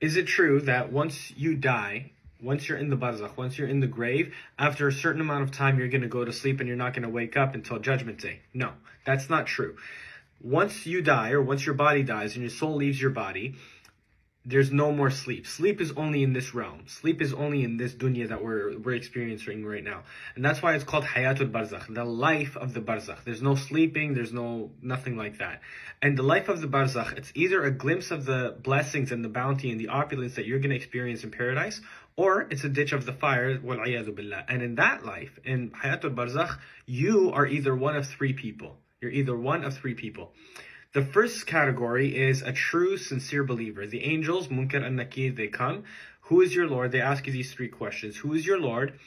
Is it true that once you die, once you're in the barzakh, once you're in the grave, after a certain amount of time, you're going to go to sleep and you're not going to wake up until Judgment Day? No, that's not true. Once you die, or once your body dies and your soul leaves your body, there's no more sleep. Sleep is only in this realm. Sleep is only in this dunya that we're experiencing right now. And that's why it's called Hayatul Barzakh, the life of the Barzakh. There's no sleeping, there's nothing like that. And the life of the Barzakh, it's either a glimpse of the blessings and the bounty and the opulence that you're going to experience in paradise, or it's a ditch of the fire, wal-'iyadhu billah. And in that life, in Hayatul Barzakh, you are either one of three people. You're either one of three people. The first category is a true, sincere believer. The angels, Munkar and Nakir, they come. Who is your Lord? They ask you these three questions. Who is your Lord?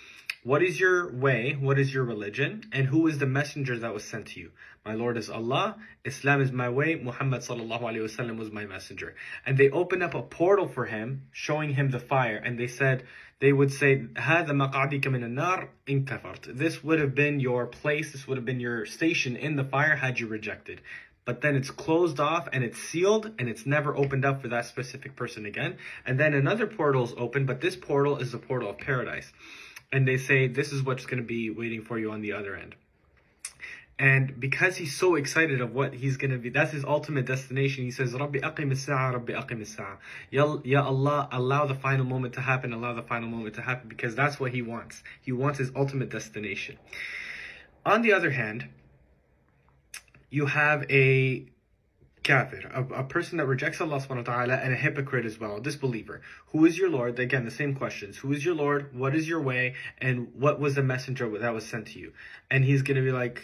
What is your way? What is your religion? And who is the messenger that was sent to you? My Lord is Allah. Islam is my way. Muhammad sallallahu alaihi wasallam was my messenger. And they opened up a portal for him, showing him the fire. And they would say, هَذَا مَقْعَدِكَ مِنَ النَّارِ إِن كَفَرْتَ. This would have been your place. This would have been your station in the fire had you rejected. But then it's closed off and it's sealed and it's never opened up for that specific person again. And then another portal is open, but this portal is the portal of paradise. And they say, this is what's going to be waiting for you on the other end. And because he's so excited of what he's going to be, that's his ultimate destination. He says, Rabbi aqim as-sa'a, Rabbi aqim as-sa'a. Ya Allah, allow the final moment to happen, allow the final moment to happen, because that's what he wants. He wants his ultimate destination. On the other hand, you have a kafir, a person that rejects Allah subhanahu wa ta'ala, and a hypocrite as well, a disbeliever. Who is your Lord? Again, the same questions. Who is your Lord? What is your way? And what was the messenger that was sent to you? And he's going to be like,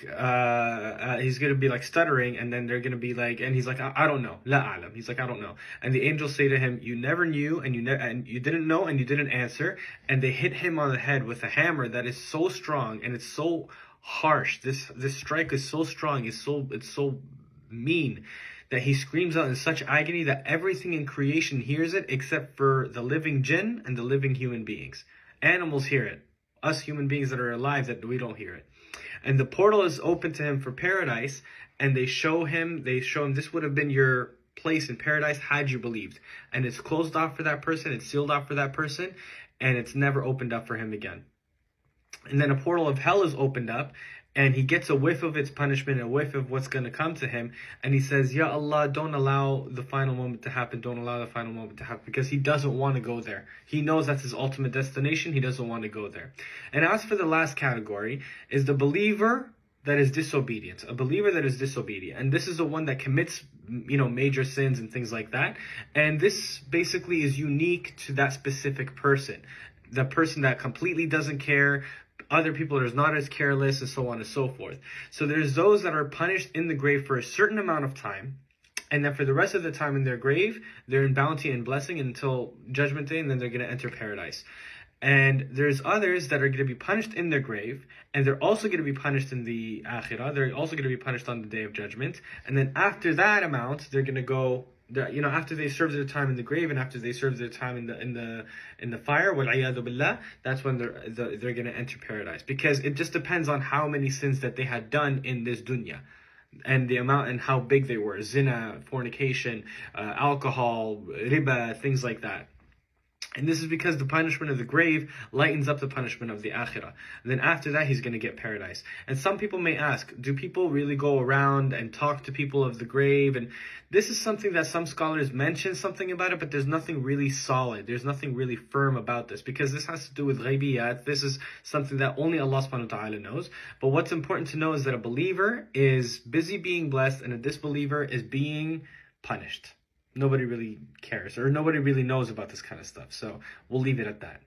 stuttering, and then they're going to be like, and he's like, I don't know. La a'lam. He's like, I don't know. And the angels say to him, you never knew, and you didn't know, and you didn't answer. And they hit him on the head with a hammer that is so strong, and it's so harsh. This strike is so strong, it's so mean, that he screams out in such agony that everything in creation hears it except for the living jinn and the living human beings. Animals hear it. Us human beings that are alive, that we don't hear it. And the portal is open to him for paradise, and they show him this would have been your place in paradise had you believed. And it's closed off for that person, it's sealed off for that person, and it's never opened up for him again. And then a portal of hell is opened up, and he gets a whiff of its punishment, a whiff of what's going to come to him. And he says, Ya Allah, don't allow the final moment to happen. Don't allow the final moment to happen. Because he doesn't want to go there. He knows that's his ultimate destination. He doesn't want to go there. And as for the last category, is the believer that is disobedient. A believer that is disobedient. And this is the one that commits, major sins and things like that. And this basically is unique to that specific person. The person that completely doesn't care, other people are not as careless, and so on and so forth. So there's those that are punished in the grave for a certain amount of time, and then for the rest of the time in their grave, they're in bounty and blessing until Judgment Day, and then they're going to enter paradise. And there's others that are going to be punished in their grave, and they're also going to be punished in the akhirah. They're also going to be punished on the Day of Judgment. And then after that amount, they're going to go, after they serve their time in the grave and after they serve their time in the fire, wal-'iyadhu billah, that's when they're going to enter paradise. Because it just depends on how many sins that they had done in this dunya, and the amount and how big they were. Zina, fornication, alcohol, riba, things like that. And this is because the punishment of the grave lightens up the punishment of the akhirah. And then after that, he's going to get paradise. And some people may ask, do people really go around and talk to people of the grave? And this is something that some scholars mention something about it, but there's nothing really solid. There's nothing really firm about this, because this has to do with ghaibiyat. This is something that only Allah subhanahu wa ta'ala knows. But what's important to know is that a believer is busy being blessed, and a disbeliever is being punished. Nobody really cares, or nobody really knows about this kind of stuff. So we'll leave it at that.